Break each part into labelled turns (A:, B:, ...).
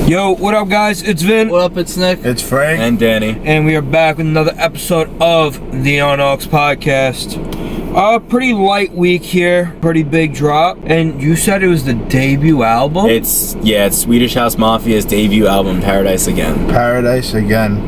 A: Yo, what up guys? It's Vin.
B: What up, it's Nick.
C: It's Frank.
D: And Danny.
A: And we are back with another episode of the Unox Podcast. Pretty light week here, pretty big drop. And you said it was the debut album?
D: It's Swedish House Mafia's debut album, Paradise Again.
C: Paradise Again.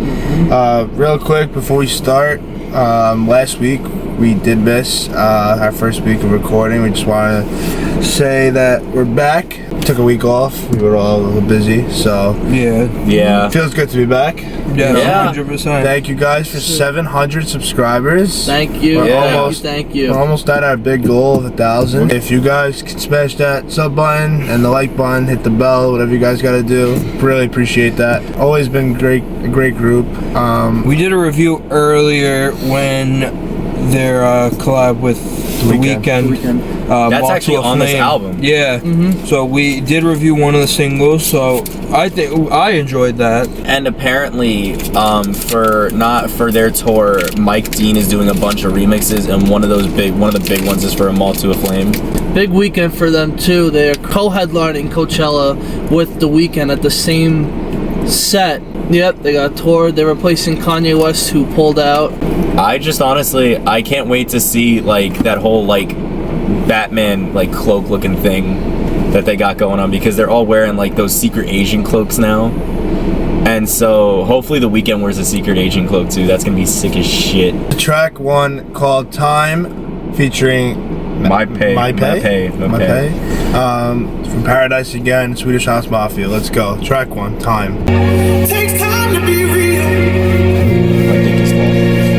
C: Real quick before we start, last week we did miss our first week of recording. We just want to say that we're back. Took a week off. We were all a little busy, so
D: yeah.
C: Feels good to be back.
A: Yeah, 100%.
C: Thank you guys for 700 subscribers.
B: Thank you. Thank you.
C: We're almost at our big goal of 1,000. If you guys can smash that sub button and the like button, hit the bell, whatever you guys got to do, really appreciate that. Always been a great group. We
A: did a review earlier when their collab with The Weeknd.
D: That's actually on this album.
A: Yeah. So we did review one of the singles, so I think I enjoyed that.
D: And apparently, for their tour, Mike Dean is doing a bunch of remixes, and one of the big ones is for A Moth to a Flame.
B: Big weekend for them too. They're co-headlining Coachella with The Weeknd at the same set. Yep, they got toured. They're replacing Kanye West, who pulled out.
D: I can't wait to see that whole Batman cloak looking thing that they got going on, because they're all wearing those secret Asian cloaks now. And so hopefully The Weeknd wears a secret Asian cloak too. That's gonna be sick as shit.
C: Track one called Time, featuring
D: My Pay.
C: From Paradise Again, Swedish House Mafia. Let's go. Track one, Time.
E: Takes time to be real.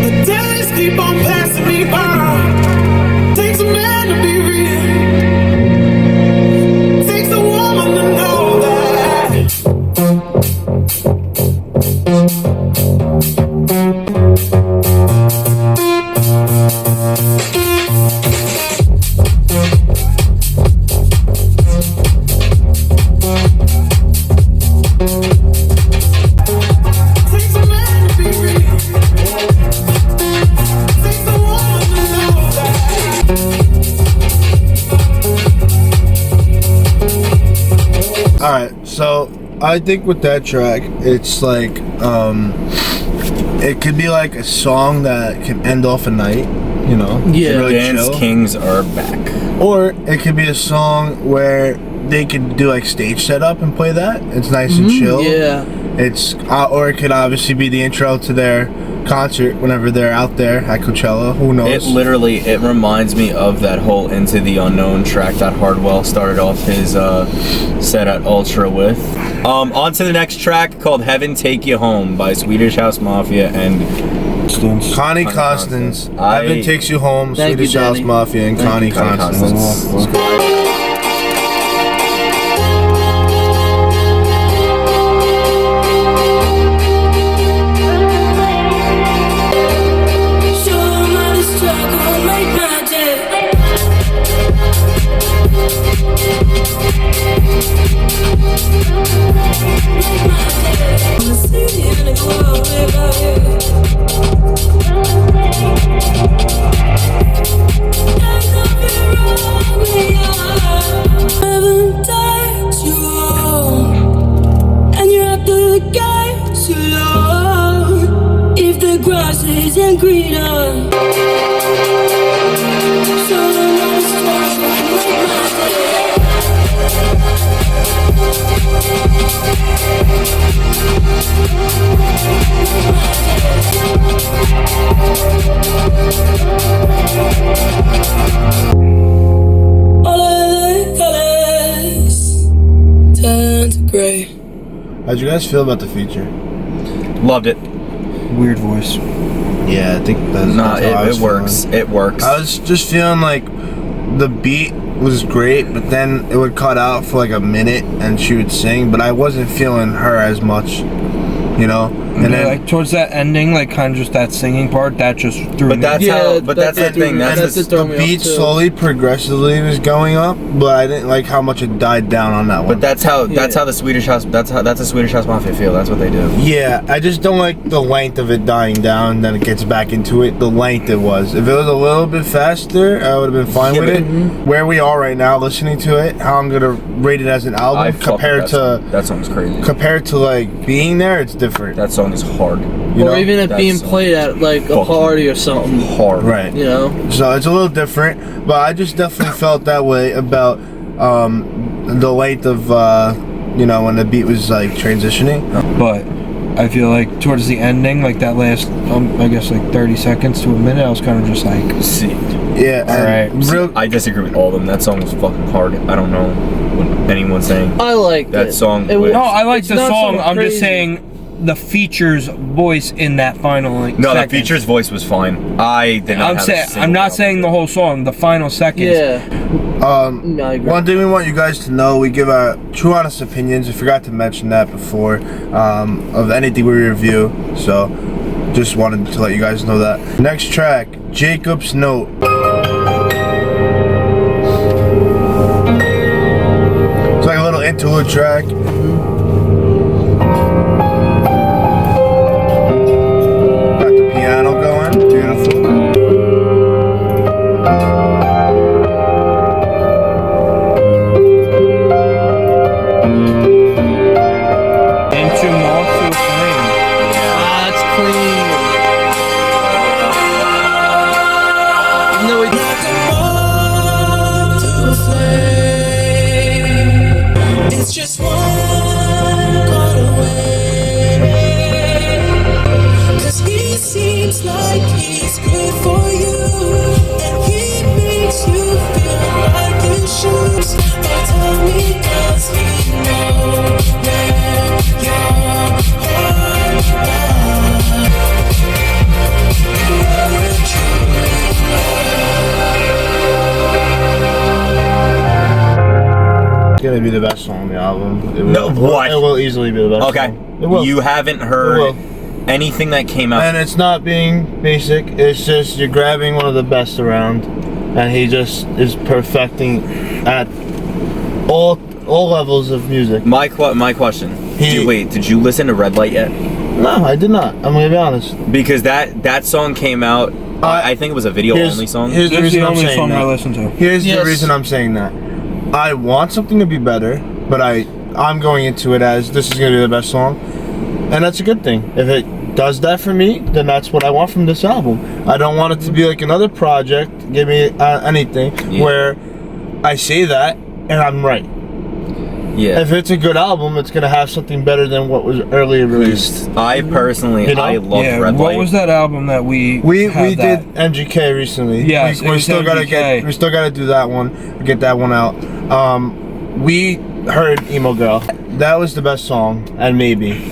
E: The days keep on passing me by. Takes a man to be real. Takes a woman to know
C: Alright, so I think with that track, it's it could be a song that can end off a night, you know?
B: Yeah.
C: Really
D: Dance
C: chill.
D: Kings are back.
C: Or it could be a song where they could do stage setup and play that. It's nice and chill.
B: Yeah.
C: It's or it could obviously be the intro to their concert whenever they're out there at Coachella. Who knows?
D: It reminds me of that whole Into the Unknown track that Hardwell started off his set at Ultra with. On to the next track called Heaven Take You Home by Swedish House Mafia and
C: Connie Constance. Heaven Takes You Home,
B: Thank
C: Swedish
B: you,
C: House
B: Danny.
C: Mafia, and Connie Constance.
E: isn't greener. So the most all of the colors turn to gray.
C: How'd you guys feel about the feature?
D: Loved it.
A: Weird voice.
C: Yeah, I think that's how I was
D: it works.
C: feeling.
D: It works.
C: I was just feeling like the beat was great, but then it would cut out for like a minute and she would sing, but I wasn't feeling her as much, you know? And then
A: like towards that ending, like kind of just that singing part, that just threw
D: But
A: me.
D: that's how. But that's the thing. That's
C: the
B: throw me off,
C: beat
B: too.
C: slowly, progressively was going up, but I didn't like how much it died down on that one.
D: But that's how the Swedish House. That's a Swedish House Mafia feel. That's what they do.
C: Yeah, I just don't like the length of it dying down, then it gets back into it. The length it was. If it was a little bit faster, I would have been fine
D: Yeah,
C: with
D: but-
C: it. Where we are right now, listening to it, how I'm gonna rate it as an
D: I
C: album
D: fuck with
C: compared to
D: that song's crazy.
C: compared to like being there, it's different.
D: That song is hard.
C: You
B: or
C: know?
B: even it
D: That's
B: being
D: so
B: played at like a
D: fucking
B: party or something.
D: Hard.
C: Right.
B: You know.
C: So it's a little different, but I just definitely felt that way about the length of when the beat was like transitioning.
A: But I feel like towards the ending, like that last, I guess like 30 seconds to a minute, I was kind of just like,
D: See,
C: Yeah.
A: Alright.
C: and real-
D: I disagree with all of them. That song was fucking hard. I don't know what anyone's saying.
B: I liked
D: That
B: it.
D: song
B: It
D: was-
B: was,
A: no, I like
B: it's
A: the
B: not
A: song.
B: so
A: I'm just
B: crazy.
A: saying the feature's voice in that final like.
D: No, the
A: second.
D: feature's voice was fine. I did not.
A: I'm
D: have
A: saying
D: a single
A: I'm not
D: problem
A: saying
D: with
A: the
D: it.
A: whole song. The final seconds.
B: Yeah. No, I agree.
C: One thing we want you guys to know, we give our true honest opinions. We forgot to mention that before of anything we review, so just wanted to let you guys know that. Next track, Jacob's Note. It's like a little interlude track. Got the piano going, beautiful.
A: Into Moth to Flame.
B: That's clean. No, it,
E: It's just one call away. 'Cause he seems like he's good for you, and he makes you feel like you should. But tell me, does he know where your heart lies? Where you truly
C: It's gonna be the best song on the album. It will,
D: No, what?
C: It will easily be the best
D: Okay,
C: song. It will.
D: you haven't
C: It
D: heard
C: will.
D: anything that came out.
C: And it's not being basic, it's just you're grabbing one of the best around, and he just is perfecting at all levels of music.
D: My question.
C: He-
D: Did you listen to Redlight yet?
C: No, I did not. I'm gonna be honest.
D: Because that song came out. I think it was a video only song.
C: Here's the
A: This is
C: reason
A: the
C: I'm
A: only
C: saying
A: song I
C: that.
A: listen to.
C: Here's the
B: Yes.
C: reason I'm saying that. I want something to be better, but I'm going into it as this is gonna be the best song, and that's a good thing. If it does that for me, then that's what I want from this album. I don't want it to be like another project. Give me anything
D: Yeah.
C: where I say that and I'm right.
D: Yeah.
C: If it's a good album, it's gonna have something better than what was earlier released.
D: I personally,
C: You know?
D: I love
A: Yeah.
D: Redlight.
A: What was that album that we
C: We
A: had that?
C: did MGK recently.
A: Yes, it
C: we
A: was
C: still gotta
A: MGK.
C: we still gotta do that one. Get that one out. We heard Emo Girl. That was the best song, and maybe.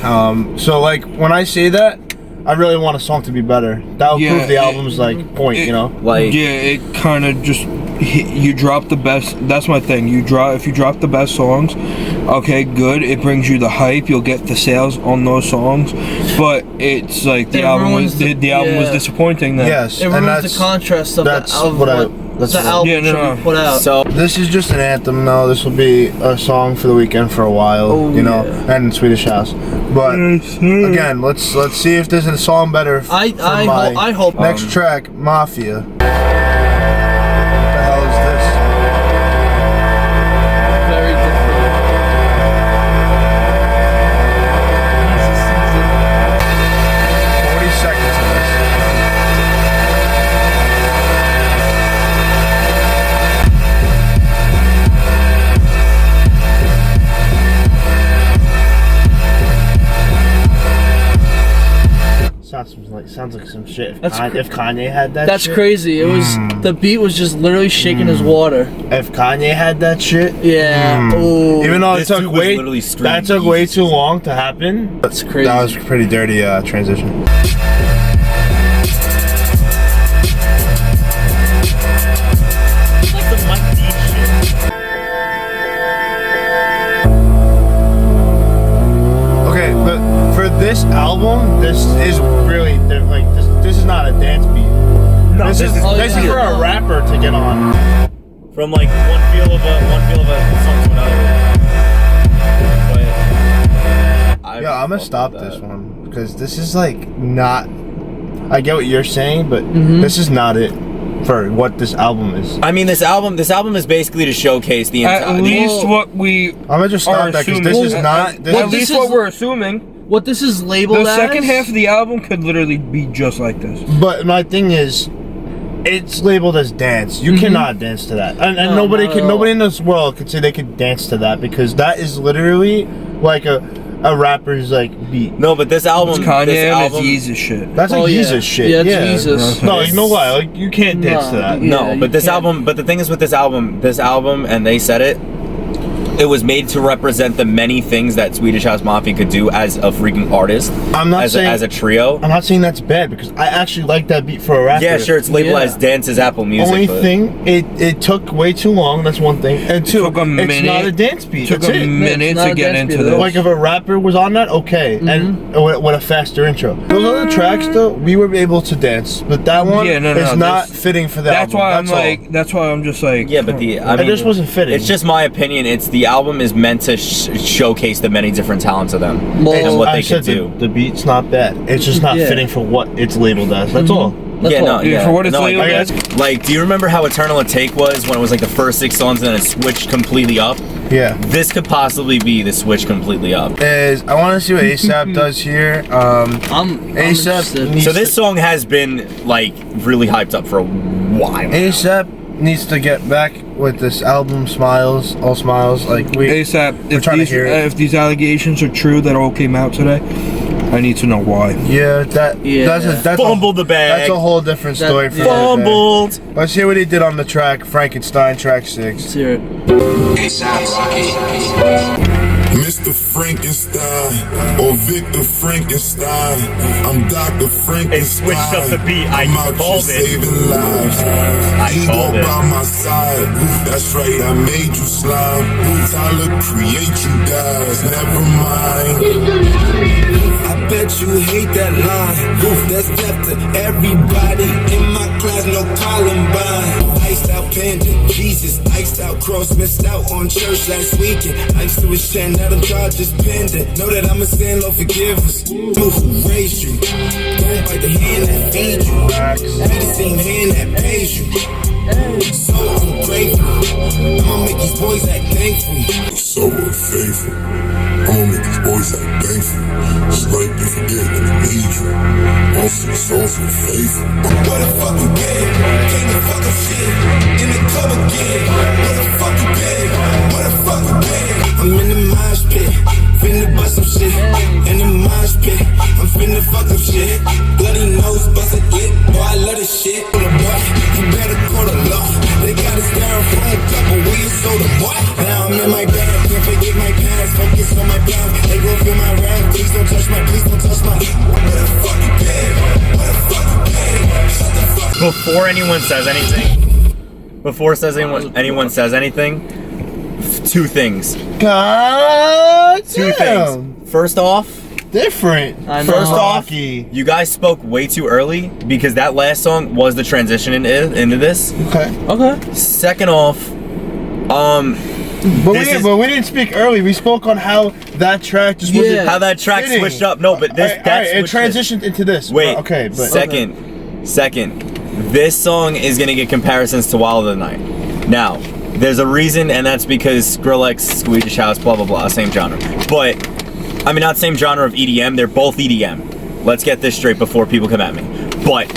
C: So like when I say that, I really want a song to be better. That would
A: Yeah,
C: prove the album's like point, you know.
D: Like,
A: Yeah, it kind of just you drop the best. That's my thing. If you drop the best songs, okay, good. It brings you the hype. You'll get the sales on those songs, but it's like the
B: It
A: album
B: ruins
A: was
B: the-
A: the album was
B: yeah.
A: disappointing. Then.
C: Yes,
B: it
C: and
B: ruins
C: that's
B: the contrast of
C: that's
B: the album.
C: what I-
B: the
C: that's-
B: album
A: Yeah, no,
B: should
A: no.
B: be put out.
D: so
C: This is just an anthem, though. This will be a song for the weekend for a while,
B: Oh,
C: you know,
B: yeah.
C: and Swedish House. But again, let's see if there's a song better.
B: I hope.
C: Next track, Mafia. What the hell is this?
B: Very different.
C: 40 seconds of this. Sounds like some shit.
B: That's
C: If Kanye had that
B: That's
C: shit.
B: crazy. It was the beat was just literally shaking his water.
C: If Kanye had that shit.
B: Yeah. Ooh.
C: Even though
D: This
C: it took
D: dude was
C: way
D: literally streaming
C: that took way
D: Yeezus.
C: too long to happen.
B: That's crazy.
C: That was a pretty dirty transition. Okay, but for this album, This is for a rapper to get on.
D: From like one feel of a song to another. But
C: Yeah, I'm gonna stop this one because this is like not. I get what you're saying, but this is not it for what this album is.
D: I mean, this album is basically to showcase the entire.
A: At least what we
C: I'm gonna just stop that because this is not. This
A: at
C: is,
A: least what we're assuming.
B: What this is labeled
A: The
B: as?
A: second half of the album could literally be just like this.
C: but my thing is, it's labeled as dance. You cannot dance to that, and
B: No,
C: nobody
B: not
C: can.
B: at all.
C: Nobody in this world could say they could dance to that because that is literally like a rapper's like beat.
D: No, but this album,
A: It's Kanye
D: this
A: and
D: album,
A: it's Yeezus shit.
C: That's like Jesus shit.
B: Yeah, it's Jesus.
C: No, you know why? Like you can't dance to that.
B: Yeah,
D: no,
B: you
D: but this
B: can't.
D: album, but the thing is with this album, and they said it was made to represent the many things that Swedish House Mafia could do as a freaking artist.
C: I'm not
D: as
C: saying
D: as a trio.
C: I'm not saying that's bad because I actually like that beat for a rapper.
D: Yeah, sure, it's labeled
B: Yeah.
D: as Dance as Apple Music.
C: Only
D: but
C: thing, it took way too long. That's one thing. And two,
A: Took a
C: it's
A: minute.
C: not a dance beat.
A: Took
C: That's
A: a
C: it.
A: minute
B: not
A: to
B: a
A: get
B: dance
A: into
B: beat at
A: this.
B: all.
C: Like if a rapper was on that, okay, and with a faster intro. Those other tracks, though, we were able to dance, but that one
A: Yeah, no,
C: is not
A: this-
C: fitting for that.
A: That's why I'm like. That's why I'm just like.
D: yeah, but I mean,
C: just wasn't fitting.
D: It's just my opinion. It's the album is meant to showcase the many different talents of them
B: Well,
D: and what
C: I
D: they
C: said
D: can do.
C: the beat's not bad. It's just not
B: Yeah.
C: fitting for what it's labeled as. That's all.
B: That's
D: Yeah,
B: all.
D: no, yeah.
A: For what it's
D: no,
A: labeled
D: like,
A: as.
D: like, do you remember how Eternal a Take was when it was like the first 6 songs and then it switched completely up?
C: Yeah.
D: This could possibly be the switch completely up.
C: Is I want to see what ASAP does here.
B: I'm
C: ASAP
B: interested.
C: needs
D: So this song has been like really hyped up for a while.
C: ASAP needs to get back with this album, Smiles, All Smiles. Like we.
A: ASAP.
C: We're trying to hear it.
A: If these allegations are true that all came out today, I need to know why.
C: Yeah,
B: Yeah.
C: that's
D: Fumbled the bag.
C: That's a whole different story for
D: Fumbled.
C: that day. Let's hear what he did on the track, Frankenstein, track 6.
B: Let's hear it.
F: Mr. Frankenstein or Victor Frankenstein. I'm Dr. Frankenstein.
D: It switched up the beat. I
F: I'm out
D: called
F: here
D: it.
F: saving lives. Ego
D: called it.
F: by my side. That's right, I made you slime. Tyler create you guys. Never mind. I bet you hate that line. That's left to everybody in my class. No Columbine. Iced out pendant. Jesus, iced out cross. Missed out on church last weekend. Iced to his chin. Now the charges pending. Know that I'm a sin, Lord forgive us. Know who raised you. Don't bite the hand that feed you. Be the same hand that pays you. So I'm grateful. I'ma make these boys act thankful. So unfaithful. I'ma make these boys act thankful. It's like you forget that I need you. Also, so faithful. What the fuck you been? Came to fuck up shit. In the club again. What the fuck you been? What the fuck you been? I'm in the mosh pit. Finna bust some shit. In the mosh pit. I'm finna fuck up shit. Bloody nose, bust a lip. Boy, I love this shit. Boy, you better call the law. They got a styrofoam cup of weed soda, boy. Now I'm in my bag. Can't forget my past. Focus on my plan. They gon' feel my wrath. Please don't touch my. Please don't touch my. What the fuck you been? What the fuck you been? Shut the fuck up.
D: Before anyone says anything, 2 things.
C: God
D: Two
C: damn.
D: things. First off,
C: Different.
B: I know.
D: First off,
C: Rocky.
D: you guys spoke way too early because that last song was the transition into this.
C: Okay.
B: Okay.
D: Second off,
C: But we didn't speak early. We spoke on how that track just wasn't.
D: how that track
C: fitting.
D: switched up. No, but this
C: Alright,
D: that
C: it
D: switched it.
C: transitioned into this.
D: Wait,
C: Okay, but
D: second, this song is gonna get comparisons to Wild of the Night. Now, there's a reason, and that's because Skrillex, Swedish House, blah blah blah, same genre. But I mean, not same genre of EDM. They're both EDM. Let's get this straight before people come at me. But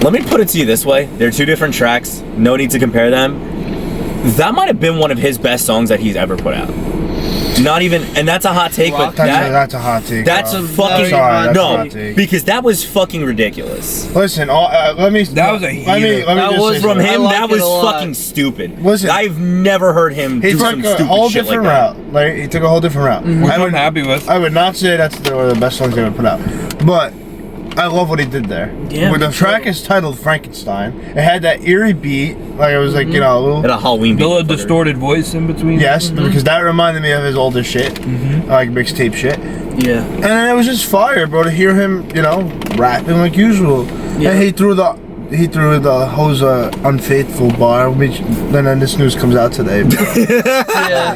D: let me put it to you this way: they're 2 different tracks. No need to compare them. That might have been one of his best songs that he's ever put out. Not even, and that's a hot take, but
C: that's a hot take.
D: that's
C: bro.
D: a fucking
C: I'm sorry, that's a
D: no,
C: hot take.
D: because that was fucking ridiculous.
C: Listen, let me.
A: That was a
C: Let me
A: heater.
C: just
B: was
C: say
D: From
C: something.
D: him,
B: like
D: that
B: it
D: was
B: a lot.
D: fucking stupid.
C: Listen.
D: I've never heard him
C: He
D: do
C: took
D: some
C: a
D: stupid
C: whole
D: shit like
C: different
D: that.
C: route. Like he took a whole different route.
A: Which I'm happy with.
C: I would not say that's one of the best songs they ever put out, but I love what he did there.
B: Yeah,
C: when the
B: me
C: track
B: too.
C: is titled Frankenstein, it had that eerie beat, like it was like you know a little.
D: And a Halloween beat.
A: Little distorted voice in between.
C: Yes, because that reminded me of his older shit, like mixtape shit.
B: Yeah.
C: And it was just fire, bro, to hear him, you know, rapping like usual.
B: Yeah.
C: And he threw the Hosa unfaithful bar, which then this news comes out today.
B: Yeah.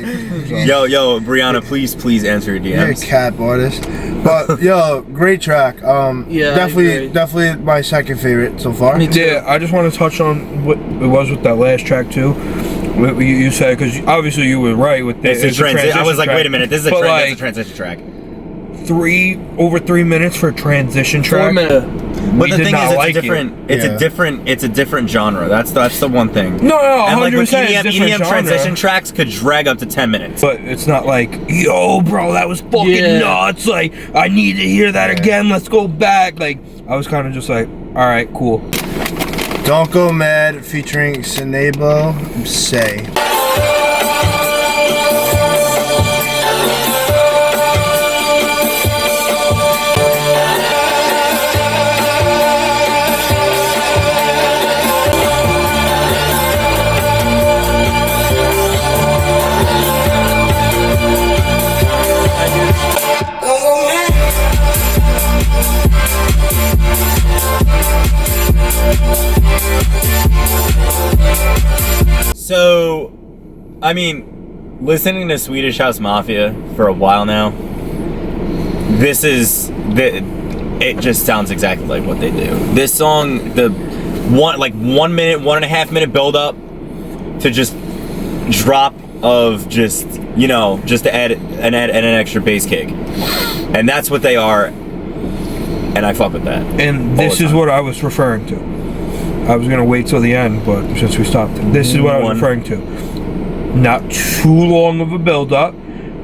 D: Yo, Brianna, please answer your
C: You're a
D: DMs.
C: cap artist. But yo, great track.
B: Yeah, I agree.
C: definitely my second favorite so far.
B: Me too.
A: Yeah, I just want to touch on what it was with that last track too. What you said, because obviously you were right with this.
D: It's a transition. I was like,
A: track.
D: wait a minute, this is a,
A: But,
D: that's a
A: like,
D: transition track.
A: over 3 minutes for a transition
B: 4
A: track.
B: minutes.
D: But
A: We
D: the
A: did
D: thing
A: not
D: is, it's
A: like
D: a different. It's
C: Yeah.
D: a different. It's a different genre. That's the one thing.
A: No,
D: And like with
A: 100%
D: EDM,
A: it's different genre.
D: transition tracks could drag up to 10 minutes.
A: But it's not like, yo, bro, that was fucking
B: Yeah.
A: nuts. Like, I need to hear that again. Let's go back. Like, I was kind of just like, all right, cool.
C: Don't Go Mad featuring Senebo Say.
D: So, I mean, listening to Swedish House Mafia for a while now, it just sounds exactly like what they do. This song, the 1 minute, 1.5 minute build up to just drop of just to add an extra bass kick, and that's what they are, and I fuck with that.
A: And this is what I was referring to. I was going to wait till the end, but since we stopped, this is what I was referring to. Not too long of a build-up,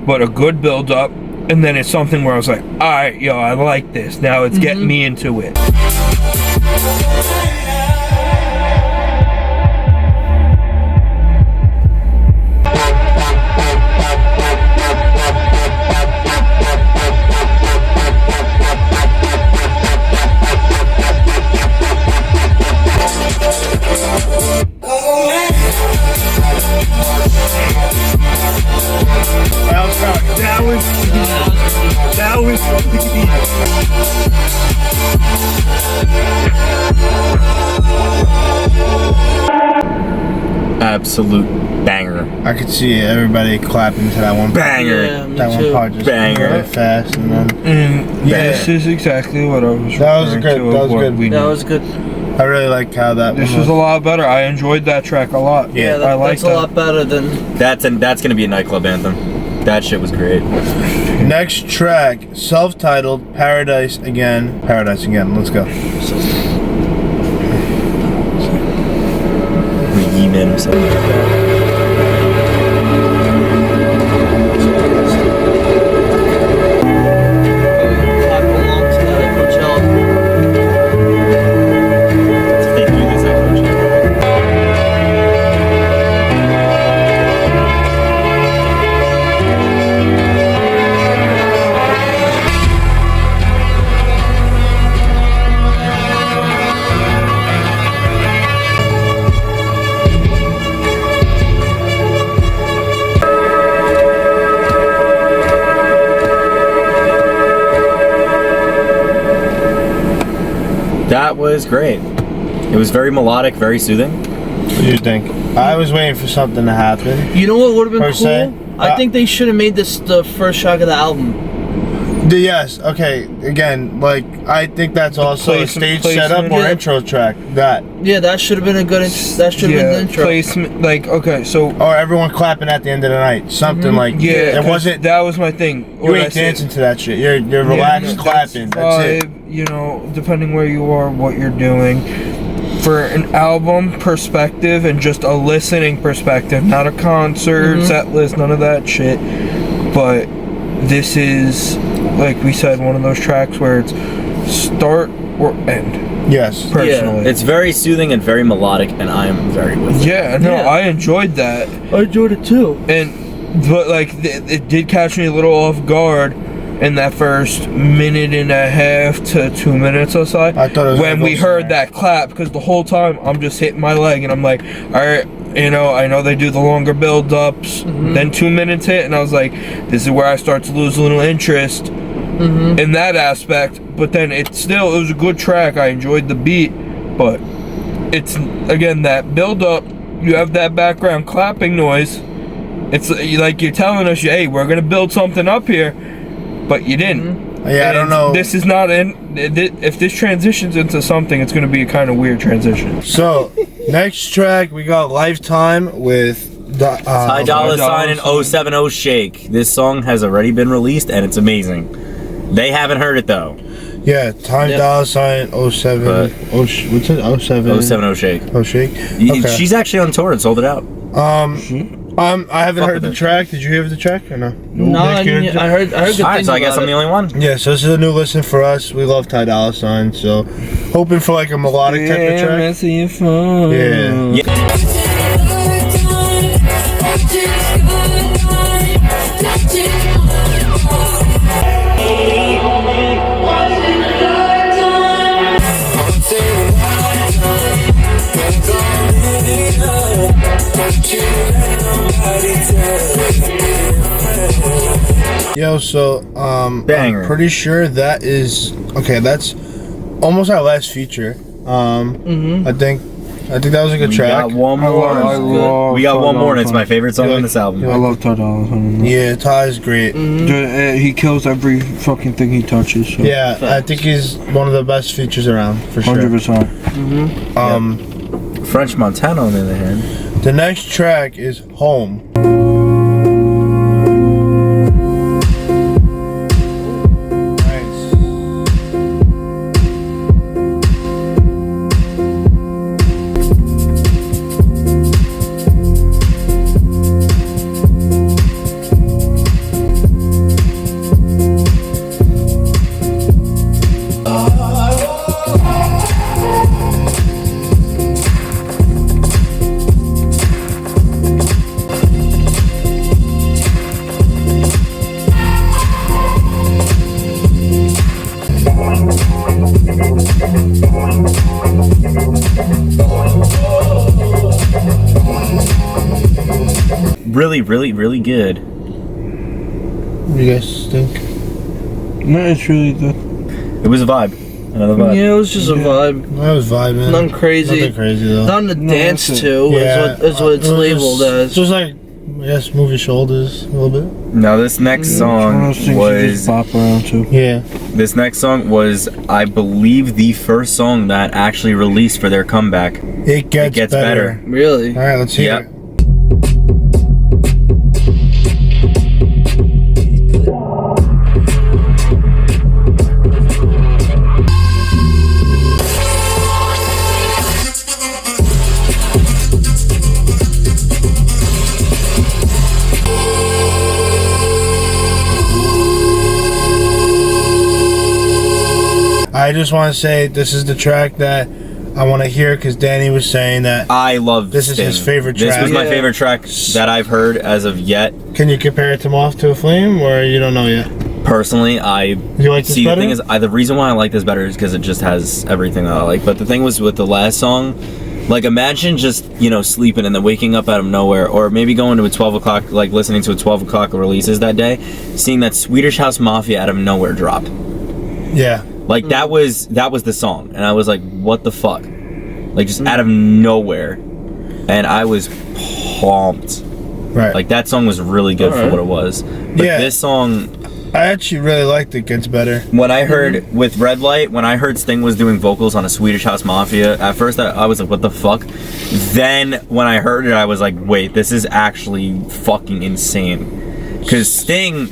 A: but a good build-up, and then it's something where I was like, all right, yo, I like this. Now it's getting me into it. That was
D: absolute banger.
C: I could see everybody clapping to that one.
D: Banger.
B: Yeah, me
C: That
B: too.
C: one part just
D: Banger.
C: really fast, and then
A: this is exactly what I was
C: That was
A: referring
C: good,
A: to.
C: that
A: of
C: was
A: what
C: good.
A: we
B: That
A: need.
B: was good.
C: I really like how that
A: This
C: one
A: was a lot better. I enjoyed that track a lot.
B: Yeah,
A: I like
B: that's a lot better than.
D: That's gonna be a nightclub anthem. That shit was great.
C: Next track, self-titled Paradise Again. Paradise Again. Let's go.
D: Yeeman himself.
B: Clap along to that at Coachella.
D: They do this at Coachella. That was great. It was very melodic, very soothing.
C: What do you think? I was waiting for something to happen.
B: You know what would have been
C: Per se?
B: cool? I think they should have made this the first track of the album.
C: Yes, okay. Again, like, I think that's also a stage setup or
B: Yeah.
C: intro track. That.
B: Yeah, that should have been a good. That should have been the intro.
A: placement. Like, okay, so
C: Or everyone clapping at the end of the night. Something like,
A: yeah,
C: it
A: 'cause
C: wasn't,
A: that was my thing.
C: you ain't dancing to that shit. You're relaxed clapping. That's it.
A: You know, depending where you are, what you're doing. For an album perspective and just a listening perspective, not a concert, set list, none of that shit. But this is, like we said, one of those tracks where it's start or end,
C: Yes.
A: personally.
D: It's very soothing and very melodic, and I am very with it.
A: Yeah, no,
B: Yeah.
A: I enjoyed that.
B: I enjoyed it too.
A: But like, it did catch me a little off guard in that first minute and a half to 2 minutes or so.
C: I thought it was
A: when
C: gonna
A: we
C: go
A: heard
C: somewhere.
A: that clap, because the whole time I'm just hitting my leg and I'm like, all right, you know, I know they do the longer build-ups. Then 2 minutes hit and I was like, this is where I start to lose a little interest. in that aspect. But then it was a good track. I enjoyed the beat, but it's again that build up. You have that background clapping noise. It's like you're telling us, hey, we're gonna build something up here, but you didn't.
C: Yeah, I don't know.
A: This is not if this transitions into something, it's gonna be a kind of weird transition.
C: So, next track we got Lifetime with
D: Ty Dolla $ign and 070 Shake. This song has already been released and it's amazing. They haven't heard it though.
C: Yeah, Ty Dolla $ign 07.
D: But-
C: What's it? 07.
D: 070 Shake.
C: Oh, Shake. Okay.
D: She's actually on tour and sold it out.
C: I haven't
D: Fuck
C: heard
D: with
C: the
D: it.
C: track. Did you hear the track or no?
B: No, I heard good
D: Alright,
B: things
D: so I guess
B: about
D: I'm the
B: it.
D: only one.
C: Yeah, so this is a new listen for us. We love Ty Dolla $ign, so hoping for like a melodic type of track.
A: Messing your phone.
C: Yeah.
D: Yeah.
C: Yo, so
D: Banger.
C: I'm pretty sure that is okay. That's almost our last feature. I think that was a good
D: We
C: track.
D: got one more. We got one more, and it's my favorite song on this album.
A: I love Ty Dolla $ign.
C: Yeah, Ty's great.
A: He kills every fucking thing he touches. So.
C: Yeah, I think he's one of the best features around for sure.
A: 100%.
D: French Montana, on the other hand.
C: The next track is Home. Nice.
D: Really, really, really good.
C: What do you guys think?
A: No, it's really good.
D: It was a vibe. Another vibe.
B: Yeah, it was just a vibe.
C: That was vibing.
B: Nothing crazy.
C: Nothing crazy though.
B: Nothing to dance
A: that's it.
B: to is what it's
C: it was
B: labeled as.
C: Just like, I guess, move your shoulders a little bit.
D: Now this next
A: One of
D: song
A: those things you
D: was
A: just bop around to.
C: Yeah.
D: this next song was, I believe, the first song that actually released for their comeback.
C: It gets,
D: Gets better.
B: Really?
C: All right, let's hear
D: Yep.
C: it. I just want to say this is the track that I want to hear because Danny was saying that.
D: I love
C: This is
D: Sting.
C: his favorite
D: This
C: track.
D: was my
B: Yeah.
D: favorite track that I've heard as of yet.
C: Can you compare it to Moth to a Flame, or you don't know yet?
D: Personally, I
C: You like this
D: see
C: better?
D: the thing is, the reason why I like this better is because it just has everything that I like. But the thing was with the last song, like imagine just sleeping and then waking up out of nowhere, or maybe going to a 12 o'clock, like listening to a 12 o'clock releases that day, seeing that Swedish House Mafia out of nowhere drop.
C: Yeah.
D: Like that was the song, and I was like, what the fuck? Like just out of nowhere, and I was pumped.
C: Right.
D: Like that song was really good for what it was. But
C: Yeah.
D: this song,
C: I actually really liked It Gets Better.
D: when I heard with Redlight, when I heard Sting was doing vocals on a Swedish House Mafia, at first I was like, what the fuck? Then when I heard it, I was like, wait, this is actually fucking insane. Because Sting,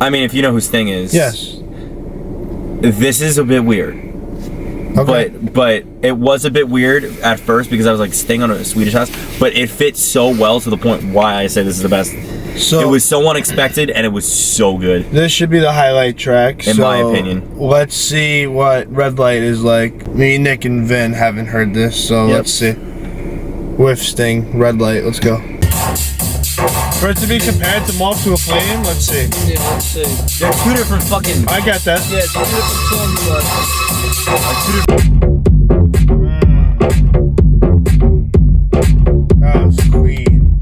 D: I mean, if you know who Sting is,
C: Yes.
D: this is a bit weird.
C: Okay.
D: But it was a bit weird at first because I was like Sting on a Swedish House, but it fits so well to the point why I say this is the best.
C: So
D: It was so unexpected and it was so good.
C: this should be the highlight track.
D: In my opinion.
C: Let's see what Redlight is like. Me, Nick, and Vin haven't heard this, so
B: Yep.
C: let's see. With Sting, Redlight, let's go. For it to be compared to Moth to a Flame, let's see.
B: Yeah, let's see.
D: They're two different fucking.
C: I got that.
B: Yeah, it's a different song, but
C: That was clean.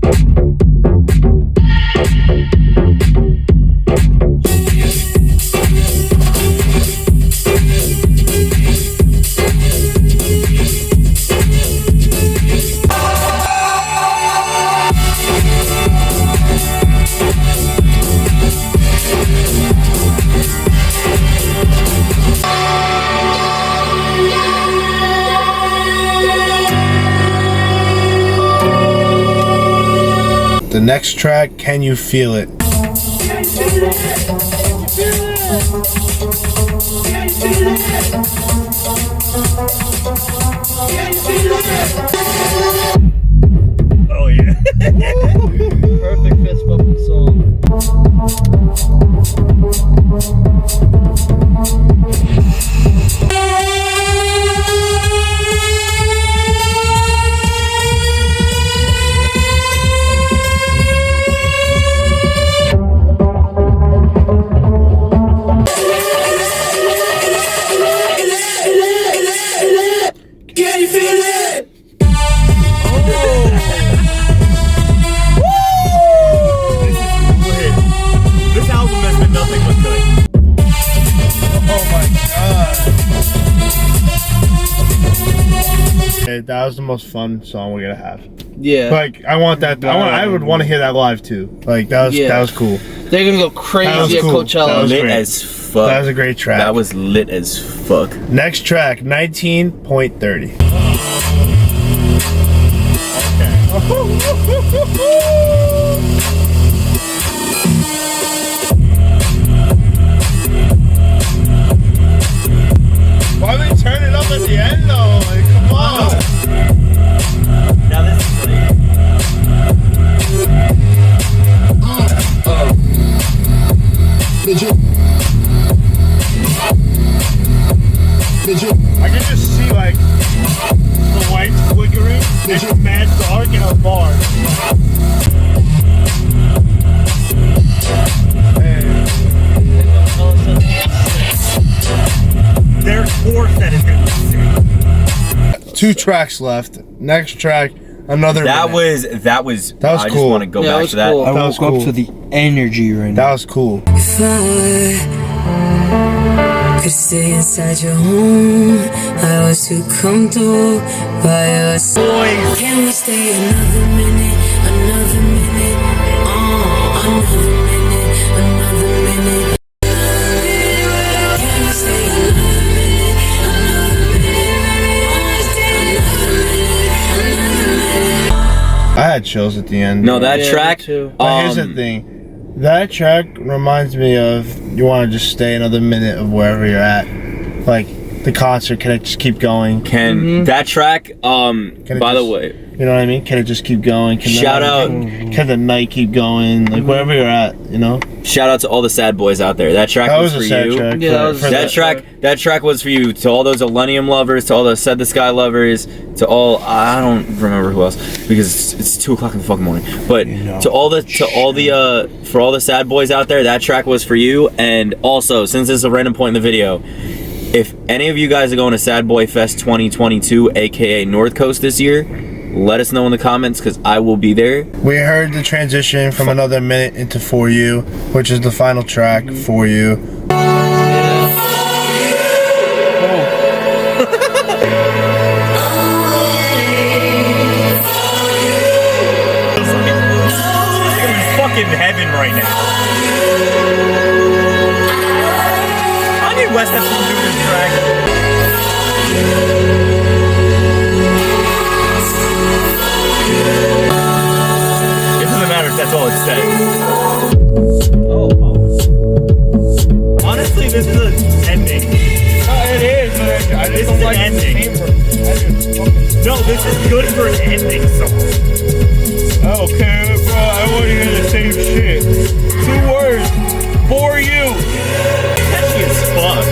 C: the next track, Can You Feel It?
D: Oh yeah.
B: Perfect fist bumping song.
E: Can you feel it?
D: This album has been nothing but good.
C: Oh my god. Okay, that was the most fun song we're gonna have.
B: Yeah.
C: Like, I want that. I would want to hear that live too. Like, that was cool.
B: They're gonna go crazy at
C: cool.
B: Coachella.
C: That was
D: Lit
C: great.
D: as fuck.
C: That was a great track.
D: That was lit as fuck.
C: Next track, 19.30. Why they turn it up at the end though? Like, come on.
D: Now this is like,
C: I can just see like the lights flickering. It's mad dark in a bar.
D: their core set is gonna be sick.
C: 2 tracks left. Next track, another.
D: That
C: minute.
D: was
C: was
D: I just
C: cool.
D: want to go
B: Yeah, that
D: back
B: was
D: to that.
B: cool.
A: I
C: That
A: woke
C: was cool.
A: up to the energy right now.
C: That was cool.
E: If I could stay inside your home, I was too comfortable by your side. Can we stay another minute, another minute, another minute, another minute? Can we stay another minute, another minute, another minute?
C: I had chills at the end.
D: No, that
B: Yeah,
D: track.
B: me too.
C: But here's the thing. That track reminds me of you want to just stay another minute of wherever you're at. Like the concert, can it just keep going?
D: Can that track?
C: it
D: By the
C: just-
D: way,
C: You know what I mean? Can it just keep going? Can
D: Shout out.
C: Can the night keep going? Like wherever you're at, you know?
D: shout out to all the sad boys out there. That track
C: That
D: was
C: was
D: for
C: a sad
D: you.
C: track.
B: Yeah, that was a
D: That
B: sad
D: track, that track was for you. To all those Millennium lovers, to all the Said the Sky lovers, to all I don't remember who else because it's 2:00 in the fucking morning. But to all the for all the sad boys out there, that track was for you. And also, since this is a random point in the video, if any of you guys are going to Sad Boy Fest 2022, aka North Coast this year, let us know in the comments because I will be there.
C: We heard the transition from another minute into For You, which is the final track, For You.
D: I'm in fucking heaven right now. I need West Ham to do this track. It doesn't matter if that's all it says. Oh. Honestly, this is an ending.
C: It is, but I
D: This is an ending. No, this is good for an ending song.
C: Okay, bro, I want to hear the same shit. 2 words. For You.
D: Catchy as fuck.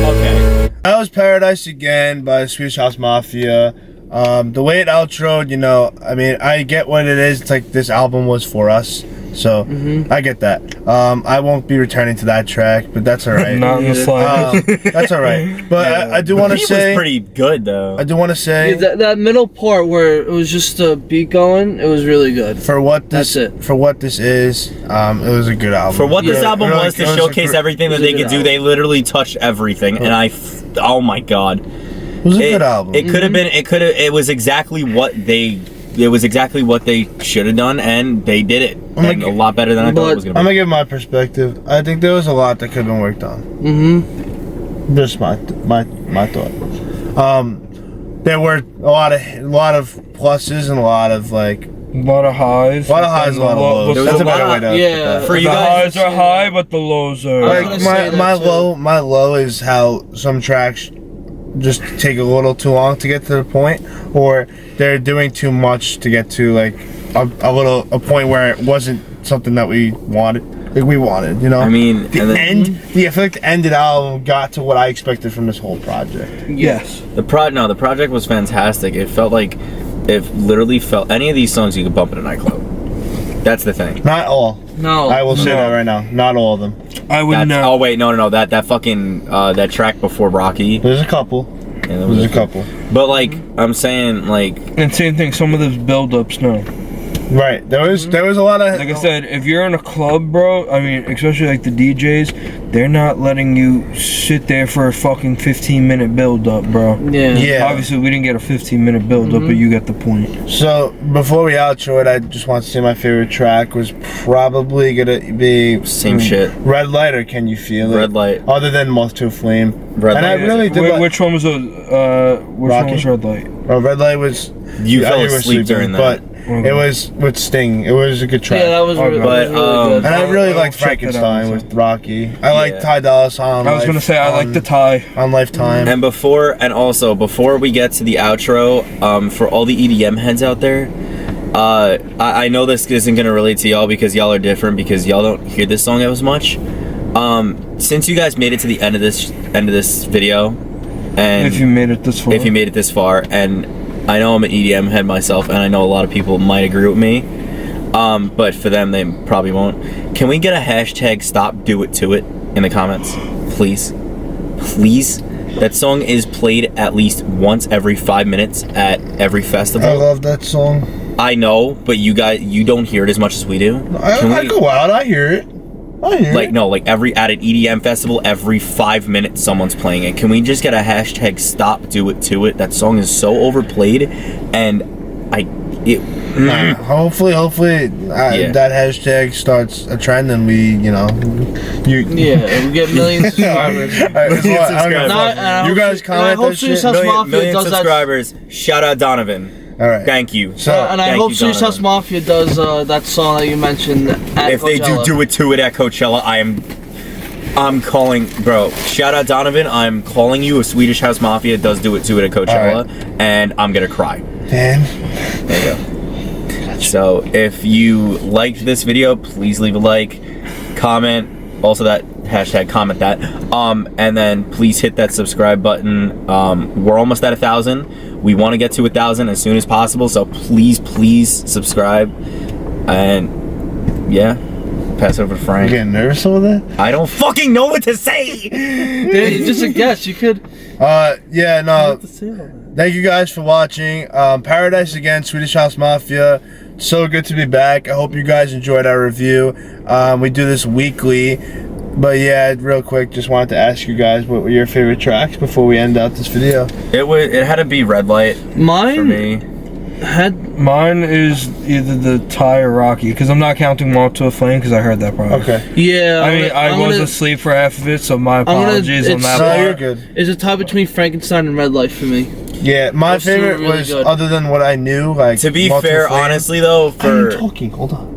D: Okay.
C: That was Paradise Again by Swedish House Mafia. The way it outroed, you know, I mean, I get what it is. It's like this album was for us. So, I get that. I won't be returning to that track, but that's alright.
A: Not in the slightest.
C: That's alright. But I do
D: The
C: want to
D: beat
C: say...
D: was pretty good though.
C: I do want to say...
B: Yeah, that middle part where it was just a beat going, it was really good.
C: For what this,
B: That's it.
C: For what this is, it was a good album.
D: For what this
B: Yeah,
D: album
C: really,
D: was to
C: it was a
D: showcase
C: gr-
D: everything that
B: it was a
D: they
B: good
D: could do,
B: album.
D: they literally touched everything, and oh my god,
C: It was a good album.
D: It could have been. It was exactly what they. It was exactly what they should have done, and they did it.
C: I'm
D: And
C: like-
D: a lot better than I thought it was
C: I'm
D: gonna
C: gonna
D: be.
C: give my perspective. I think there was a lot that could have been worked on. Just my thought. There were a lot of pluses and a lot of like.
A: A lot of highs.
C: A lot of highs, a lot of lows.
A: There
C: That's
A: was
C: a better way to
B: yeah.
C: put that.
D: For you
A: The
D: guys,
A: highs are high, but the lows are.
B: I was gonna say that too.
C: My low is how some tracks just take a little too long to get to the point, or they're doing too much to get to like a point where it wasn't something that we wanted. Like we wanted, you know.
D: I mean,
C: the
D: and then-
C: end. I feel like the end of the album got to what I expected from this whole project.
A: Yes.
D: the project was fantastic. It felt like literally felt any of these songs you could bump in a nightclub. That's the thing.
C: Not all.
B: No.
C: I will say
A: No.
C: that right now. Not all of them.
A: I would
D: That's,
A: know.
D: oh wait, no, that fucking that track before Rocky.
C: There's a couple.
D: Yeah, that
C: There's a couple.
D: But like I'm saying, like
A: And same thing. Some of those build-ups, no.
C: Right. There was a lot of.
A: Like I said, if you're in a club, bro, I mean, especially like the DJs, they're not letting you sit there for a fucking 15-minute build-up, bro.
B: Yeah.
C: Yeah.
A: Obviously, we didn't get a 15-minute build-up, but you get the point.
C: So before we outro it, I just want to say my favorite track was probably gonna be
D: same shit.
C: Redlight or Can You Feel It?
D: Redlight.
C: Other than Moth to a Flame.
D: Redlight.
C: And I really did. like,
A: Which one was which
C: Rocky?
A: one was Red Light?
C: Redlight was.
D: You
C: yeah,
D: fell
C: you were
D: asleep during that.
C: But it was with Sting. It was a good track.
B: Yeah, that was really,
A: But,
B: that was really good.
C: and I really
A: I'll
C: liked
A: check that out
C: Frankenstein
A: myself.
C: with Rocky. I liked Ty Dolla $ign.
A: I was gonna say I like the tie.
C: on Lifetime.
D: And before we get to the outro, for all the EDM heads out there, I know this isn't gonna relate to y'all because y'all are different because y'all don't hear this song as much. Since you guys made it to the end of this video, and
A: If you made it this far,
D: and I know I'm an EDM head myself, and I know a lot of people might agree with me, but for them they probably won't. Can we get a hashtag stop do it to it in the comments, please? That song is played at least once every 5 minutes at every festival.
C: I love that song.
D: I know, but you don't hear it as much as we do.
C: I go out. I hear it.
D: Like no, like at an EDM festival, every 5 minutes someone's playing it. Can we just get a hashtag stop do it to it? That song is so overplayed, and
C: hopefully that hashtag starts a trend and we, we
B: get millions of subscribers.
C: You guys comment
B: I hope
C: that
B: Swedish
C: shit.
B: House Mafia
D: million
B: does
D: subscribers. Shout out Donovan.
C: All right.
D: Thank you.
C: So,
B: and I
D: Thank
B: hope
D: you,
B: Swedish House
D: Donovan.
B: Mafia does that song that you mentioned at
D: If they
B: Coachella.
D: do it to it at Coachella, I'm calling, bro. Shout out Donovan. I'm calling you if Swedish House Mafia does do it to it at Coachella, and I'm gonna cry.
C: Dan.
D: There you go. So if you liked this video, please leave a like, comment. Also that hashtag comment that, and then please hit that subscribe button. We're almost at 1,000. We want to get to 1,000 as soon as possible. So please subscribe, and yeah. Pass it over to Frank.
C: You getting nervous over that?
D: I don't fucking know what to say.
B: Dude, just a guess. You could.
C: Yeah, no. Thank you guys for watching. Paradise again, Swedish House Mafia. So good to be back. I hope you guys enjoyed our review. We do this weekly. But yeah, real quick, just wanted to ask you guys what were your favorite tracks before we end out this video.
D: It had to be Redlight
B: Mine
D: for me.
A: Mine is either the tie or Rocky, because I'm not counting Moth to a Flame because I heard that part.
C: Okay.
B: Yeah.
A: I mean, I was asleep for half of it, so my apologies on that
C: No,
A: part.
C: you're good.
B: It's a tie between Frankenstein and Redlight for me.
C: Yeah, my
B: Those two are
C: favorite
B: really
C: was,
B: good.
C: other than what I knew, like...
D: To be
C: Moth to
D: fair,
C: Flame.
D: honestly though,
C: I'm talking, hold on.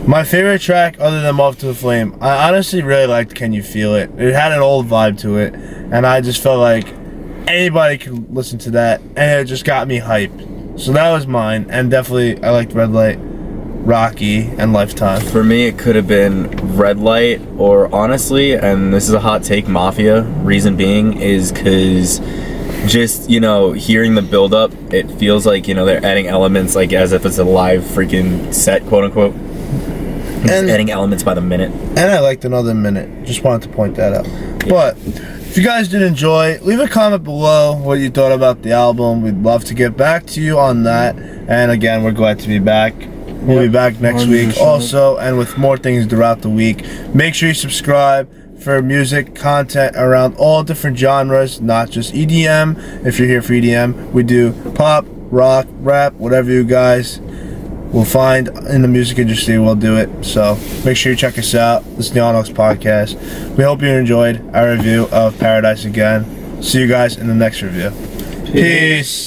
C: My favorite track, other than Moth to a Flame, I honestly really liked Can You Feel It? It had an old vibe to it, and I just felt like anybody could listen to that, and it just got me hyped. So that was mine, and definitely I liked Redlight, Rocky, and Lifetime.
D: For me, it could have been Redlight, or honestly, and this is a hot take, Mafia. Reason being is because just, hearing the build up, it feels like, they're adding elements like as if it's a live freaking set, quote unquote. Just adding elements by the minute.
C: And I liked Another Minute. Just wanted to point that out. Yeah. But if you guys did enjoy, leave a comment below what you thought about the album. We'd love to get back to you on that. And again, we're glad to be back. We'll be back next
A: 100%.
C: week also, and with more things throughout the week. Make sure you subscribe for music content around all different genres, not just EDM. If you're here for EDM, we do pop, rock, rap, whatever you guys we'll find in the music industry, we'll do it. So make sure you check us out. This is the On Oaks Podcast. We hope you enjoyed our review of Paradise Again. See you guys in the next review. Peace.